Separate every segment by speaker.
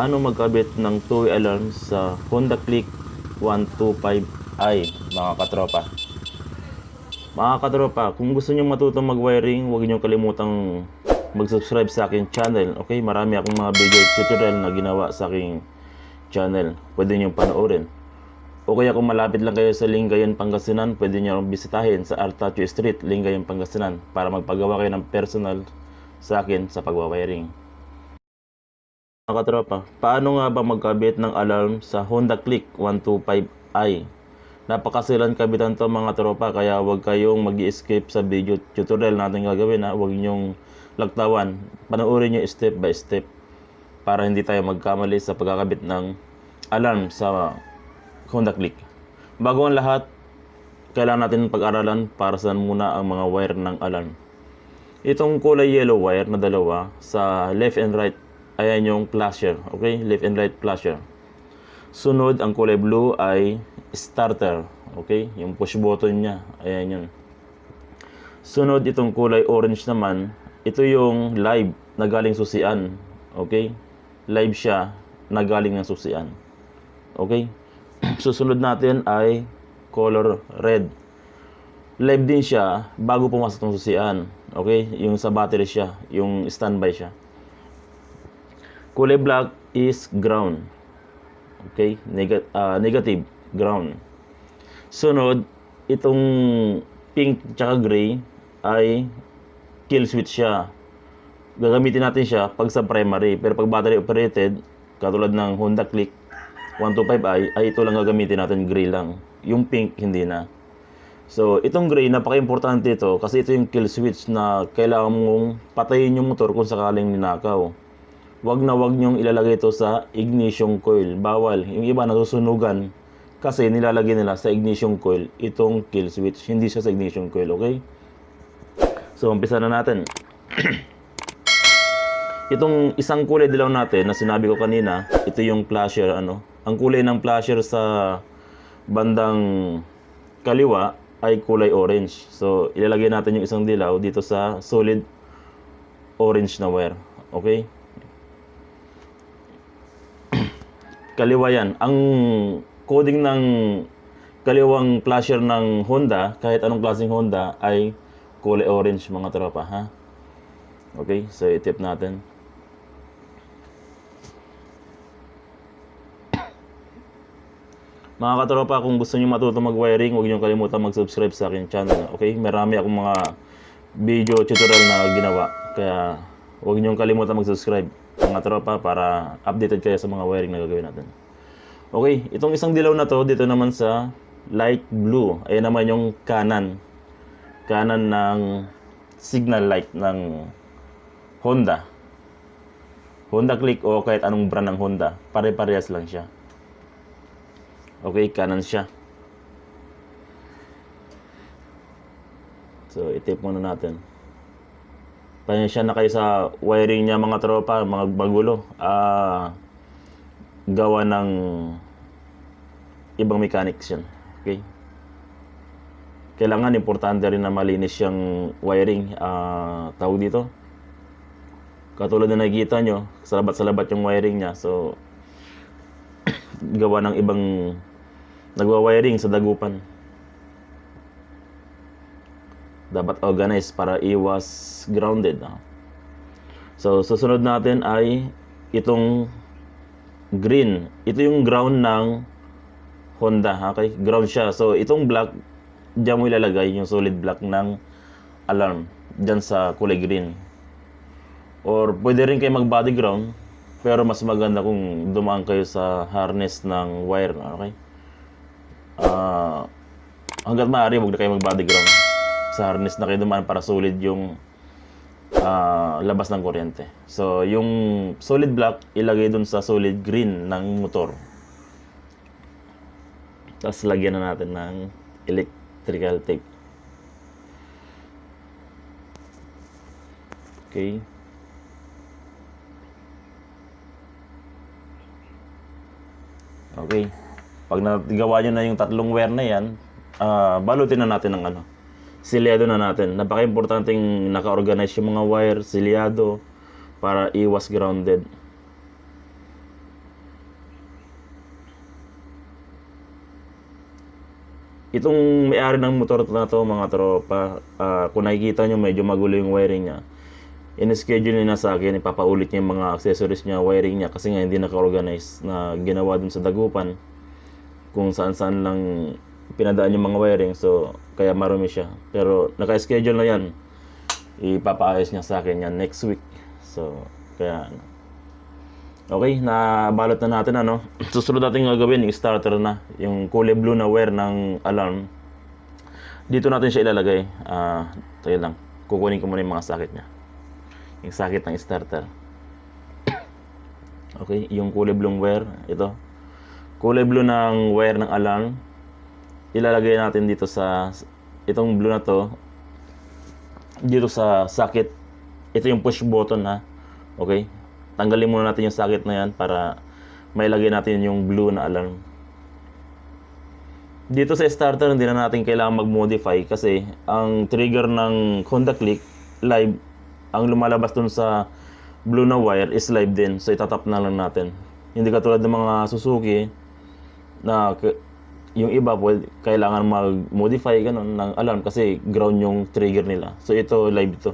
Speaker 1: Paano magkabit ng two-way alarm sa Honda Click 125i, mga katropa? Mga katropa, kung gusto nyo matutong mag-wiring, huwag nyo kalimutang mag-subscribe sa aking channel. Okay, marami akong mga video tutorial na ginawa sa aking channel. Pwede nyo panoorin. O kaya kung malapit lang kayo sa Lingayen, Pangasinan, pwede nyo bisitahin sa Artacho Street, Lingayen, Pangasinan para magpagawa kayo ng personal sa akin sa pagwawiring. Mga katropa, paano nga ba magkabit ng alarm sa Honda Click 125i? Napakasilan kabitan to mga tropa, kaya huwag kayong mag-i-escape sa video tutorial natin gagawin. Huwag nyong lagtawan, panoorin nyo step by step para hindi tayo magkamali sa pagkakabit ng alarm sa Honda Click. Bago ang lahat, kailangan natin pag-aralan para saan muna ang mga wire ng alarm. Itong kulay yellow wire na dalawa sa left and right, ayan yung flasher, okay? Left and right flasher. Sunod, ang kulay blue ay starter, okay? Yung push button niya, ayan yun. Sunod, itong kulay orange naman, ito yung live na galing susian, okay? Live siya na galing ng susian, okay? Susunod natin ay color red. Live din siya bago pumasok ng susian, okay? Yung sa battery siya, yung standby siya. Kulay black is ground. Okay? Negative ground. Sunod, itong pink tsaka gray ay kill switch siya. Gagamitin natin siya pag sa primary. Pero pag battery operated, katulad ng Honda Click 125i, ay ito lang gagamitin natin, gray lang. Yung pink, hindi na. So, itong gray, napaka-importante ito kasi ito yung kill switch na kailangan mong patayin yung motor kung sakaling ninakaw. Wag na wag nyong ilalagay ito sa ignition coil. Bawal. Yung iba nasusunugan kasi nilalagay nila sa ignition coil itong kill switch. Hindi siya sa ignition coil, okay? So, umpisa na natin. Itong isang kulay dilaw natin na sinabi ko kanina, ito yung flasher, ano? Ang kulay ng flasher sa bandang kaliwa ay kulay orange. So, ilalagay natin yung isang dilaw dito sa solid orange na wire, okay? Kaliwa yan. Ang coding ng kaliwang flasher ng Honda, kahit anong klaseng Honda, ay kulay orange, mga tropa, ha? Okay, so i-tip natin. Mga katropa, kung gusto niyo matutong mag-wiring, huwag niyo kalimutan mag-subscribe sa akin channel, okay? Marami akong mga video tutorial na ginawa, kaya huwag niyo kalimutan mag-subscribe, mga tropa, para updated kayo sa mga wiring na gagawin natin. Okay, itong isang dilaw na to, dito naman sa light blue, ayan naman yung kanan ng signal light ng Honda Click o kahit anong brand ng Honda, pare-parehas lang siya. Okay, kanan siya. So, itip muna natin. Pasensya na kayo sa wiring niya, mga tropa, mga bagulo. Gawa ng ibang mechanics yan. Okay? Kailangan, importante rin na malinis yung wiring. Tawag dito. Katulad na nakikita nyo, salabat-salabat yung wiring niya. So, gawa ng ibang nagwa-wiring sa dagupan. Dapat organized para iwas grounded. So, susunod natin ay itong green. Ito yung ground ng Honda. Okay? Ground siya. So, itong black, diyan mo ilalagay yung solid black ng alarm. Diyan sa kulay green. Or pwede rin kayo mag-body ground. Pero mas maganda kung dumaan kayo sa harness ng wire. Okay? Hanggat maaari, huwag na kayo mag-body ground. Sa harness na kayo dumaan para solid yung labas ng kuryente. So, yung solid black, ilagay dun sa solid green ng motor. Tapos, lagyan na natin ng electrical tape. Okay. Okay. Pag nagawa nyo na yung tatlong wire na yan, balutin na natin ng silyado na natin. Napaka-importanting naka-organize yung mga wire, silyado, para iwas grounded. Itong may-ari ng motor na to mga tropa, kung nakikita nyo medyo magulo yung wiring niya, in-schedule niya na sa akin, ipapaulit niya yung mga accessories niya, wiring niya, kasi nga hindi naka-organize na ginawa dun sa dagupan kung saan-saan lang pinadaan yung mga wiring, so kaya marumi siya. Pero naka-schedule na yan, ipapaayos niya sa akin yan next week. So kaya okay, nabalot na natin ano. Susunod natin gagawin yung starter na, yung kulay blue na wire ng alarm. Dito natin siya ilalagay. Tayo lang, kukunin ko muna yung mga socket niya, yung socket ng starter. Okay, yung kulay blue wire, ito kulay blue ng wire ng alarm, ilalagay natin dito sa itong blue na to, dito sa socket. Ito yung push button ha. Okay, tanggalin muna natin yung socket na yan para mailagay natin yung blue na alarm. Dito sa starter hindi na natin kailangan mag-modify kasi ang trigger ng Honda Click live, ang lumalabas dun sa blue na wire is live din, so itatap na lang natin. Hindi katulad ng mga Suzuki na yung iba kailangan mag-modify ganun ng alarm kasi ground yung trigger nila. So ito live ito.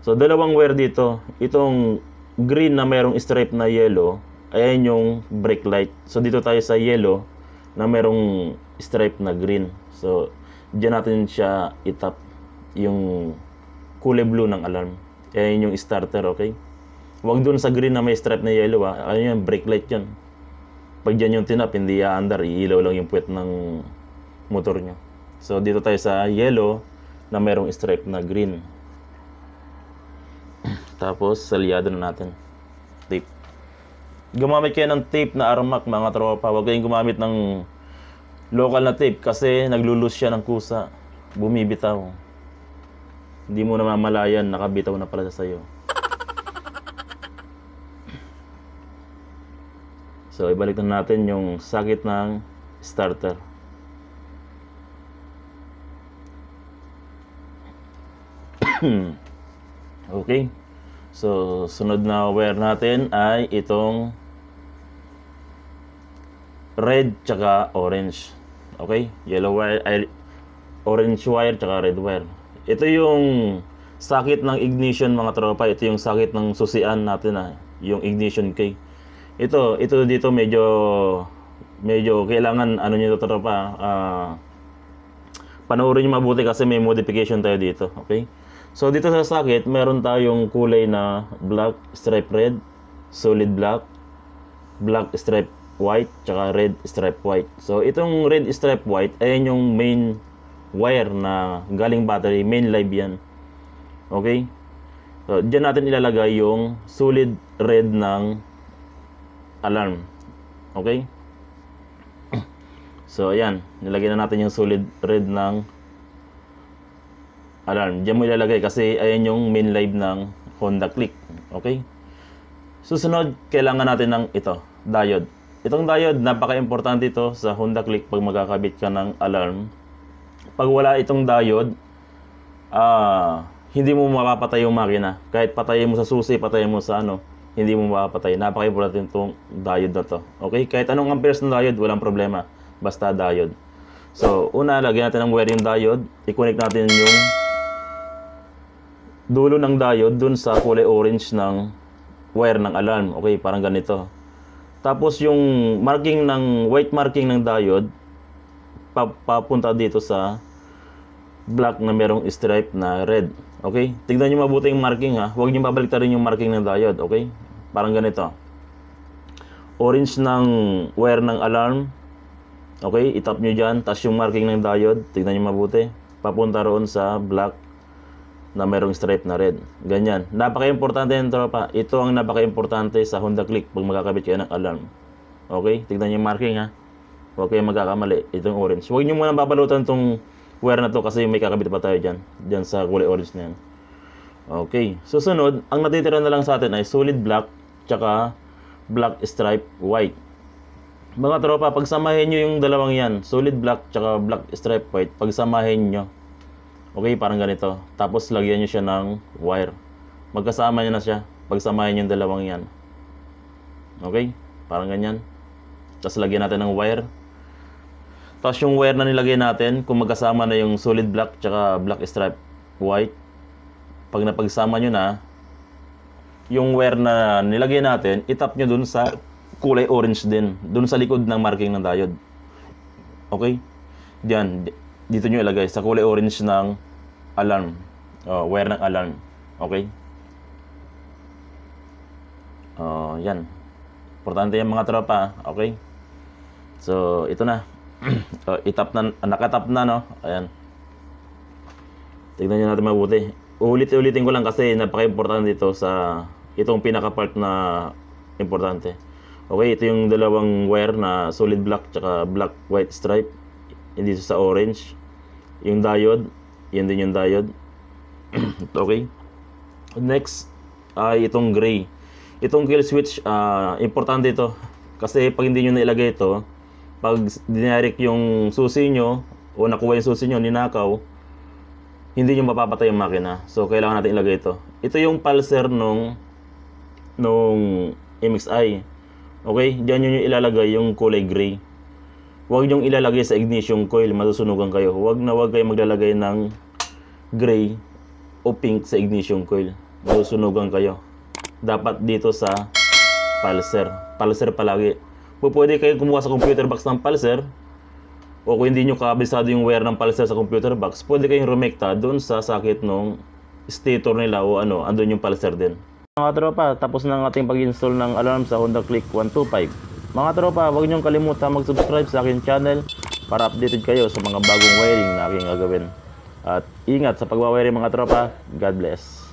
Speaker 1: So dalawang wire dito. Itong green na mayroong stripe na yellow, ayan yung brake light. So dito tayo sa yellow na mayroong stripe na green. So diyan natin siya itap yung kulay blue ng alarm. Ayan yung starter, okay? Huwag dun sa green na may stripe na yellow ha. Ano yan? Brake light yan. Pag dyan yung tinap, hindi aandar, iilaw lang yung puwet ng motor nyo. So dito tayo sa yellow na mayroong stripe na green. Tapos salyado na natin tape. Gumamit kayo ng tape na Armac mga tropa. Huwag kayong gumamit ng local na tape kasi naglulus siya ng kusa, bumibitaw. Hindi mo na mamalayan, nakabitaw na pala sa sayo. So ibalik na natin yung socket ng starter. Okay. So sunod na wire natin ay itong red tsaka orange. Okay? Yellow wire ay orange wire tsaka red wire. Ito yung socket ng ignition mga tropa. Ito yung socket ng susian natin yung ignition key. Ito dito medyo kailangan ano niyo tropa, panoorin niyo mabuti kasi may modification tayo dito, okay? So dito sa socket, meron tayong kulay na black stripe red, solid black, black stripe white, tsaka red stripe white. So itong red stripe white, ayan yung main wire na galing battery, main live yan. Okay? So diyan natin ilalagay yung solid red ng alarm. Okay? So ayan, nilagay na natin yung solid red ng alarm. Diyan mo ilalagay kasi ayan yung main live ng Honda Click. Okay? Susunod, kailangan natin ng ito, diode. Itong diode, napaka-importante ito sa Honda Click pag magkakabit ka ng alarm. Pag wala itong diode, hindi mo mapapatay yung makina. Kahit patayin mo sa susi, patayin mo sa hindi mo mapapatay. Napaka-importante itong diode na to. Okay? Kahit anong amperes ng diode, walang problema. Basta diode. So, una, lagyan natin ng wiring diode. I-connect natin yung dulo ng diode dun sa kulay orange ng wire ng alarm. Okay? Parang ganito. Tapos yung marking ng, white marking ng diode, papunta dito sa black na merong stripe na red. Okay? Tignan nyo mabuti yung marking ha. Huwag nyo babaliktarin yung marking ng diode. Okay? Parang ganito. Orange ng wire ng alarm. Okay? Itap nyo dyan. Tapos yung marking ng diode. Tignan nyo mabuti. Papunta roon sa black na merong stripe na red. Ganyan. Napaka-importante yan tropa. Ito ang napaka-importante sa Honda Click pag magkakabit kayo ng alarm. Okay? Tignan nyo yung marking ha. Huwag kayong magkakamali. Itong orange. Huwag nyo muna babalutan itong wire na to kasi may kakabit pa tayo dyan. Dyan sa kulay orange na yan. Okay. Susunod, ang natitira na lang sa atin ay solid black tsaka black stripe white. Mga tropa, pagsamahin nyo yung dalawang yan, solid black tsaka black stripe white, pagsamahin nyo. Okay, parang ganito. Tapos lagyan nyo siya ng wire. Magkasama nyo na siya. Pagsamahin yung dalawang yan. Okay, parang ganyan. Tapos lagyan natin ng wire. Tapos yung wire na nilagay natin, kung magkasama na yung solid black tsaka black stripe white, pag napagsama nyo na, yung wire na nilagay natin, itap nyo dun sa kulay orange din, dun sa likod ng marking ng diode. Okay? Diyan, dito nyo ilagay sa kulay orange ng alarm. Wire ng alarm. Okay? Yan. Importante yung mga tropa. Okay? So, ito na. Itap na, nakatap na, no? Ayan. Tignan nyo natin mabuti. Ulitin ko lang kasi napaka-importante dito sa itong pinaka-part na importante. Okay, ito yung dalawang wire na solid black tsaka black white stripe. Hindi sa orange. Yung diode, yan din yung diode. Okay. Next ay itong gray. Itong kill switch, importante ito. Kasi pag hindi nyo nailagay ito, pag dinarik yung susi nyo, o nakuha yung susi nyo, ninakaw, hindi nyo mapapatay yung makina. So, kailangan natin ilagay ito. Ito yung pulser nung MXI. Okay? Diyan nyo ilalagay yung kulay gray. Huwag nyo ilalagay sa ignition coil, masusunugan kayo. Huwag kayo maglalagay ng gray o pink sa ignition coil. Masusunugan kayo. Dapat dito sa pulser. Pulser palagi. Pwede kayo kumuha sa computer box ng pulser. O kung hindi nyo kabisado yung wire ng pulser sa computer box, pwede kayong rumekta doon sa sakit ng stator nila o andun yung pulser din. Mga tropa, tapos na ang ating pag-install ng alarm sa Honda Click 125. Mga tropa, huwag niyong kalimutan mag-subscribe sa aking channel para updated kayo sa mga bagong wiring na aking gagawin. At ingat sa pagwawiring mga tropa. God bless.